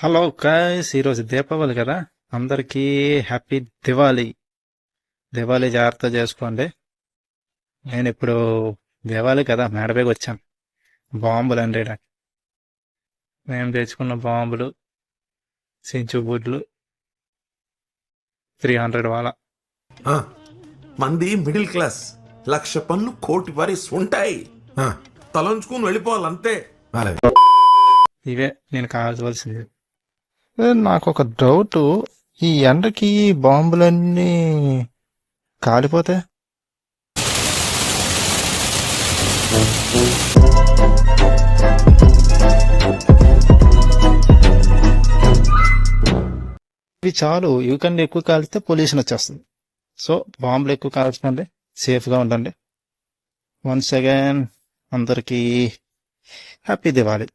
Hello guys, ఈరోజు దీపావళి కదా. అందరికీ హ్యాపీ దివాళీ. దివాళీ జాగ్రత్త చేసుకోండి. నేను ఇప్పుడు దివాళీ కదా మేడపైకి వచ్చాను బాంబులు అండి. మేము తెచ్చుకున్న బాంబులు సించు బుడ్లు 300 వాళ్ళ. ఆ, మంది మిడిల్ క్లాస్. 1,00,000 పనులు కోటి వరిస్ ఉంటాయి. తలంచుకుని వెళ్ళిపోవాలంతే. ఇవే నేను కావాల్సింది. నాకు ఒక డౌట్, ఈ ఎండకి బాంబులన్నీ కాలిపోతే ఇవి చాలు. ఇవి కన్నా ఎక్కువ కాలితే పొల్యూషన్ వచ్చేస్తుంది. సో బాంబులు ఎక్కువ కాల్చకండి, సేఫ్గా ఉండండి. వన్స్ అగైన్ అందరికీ హ్యాపీ దివాళీ.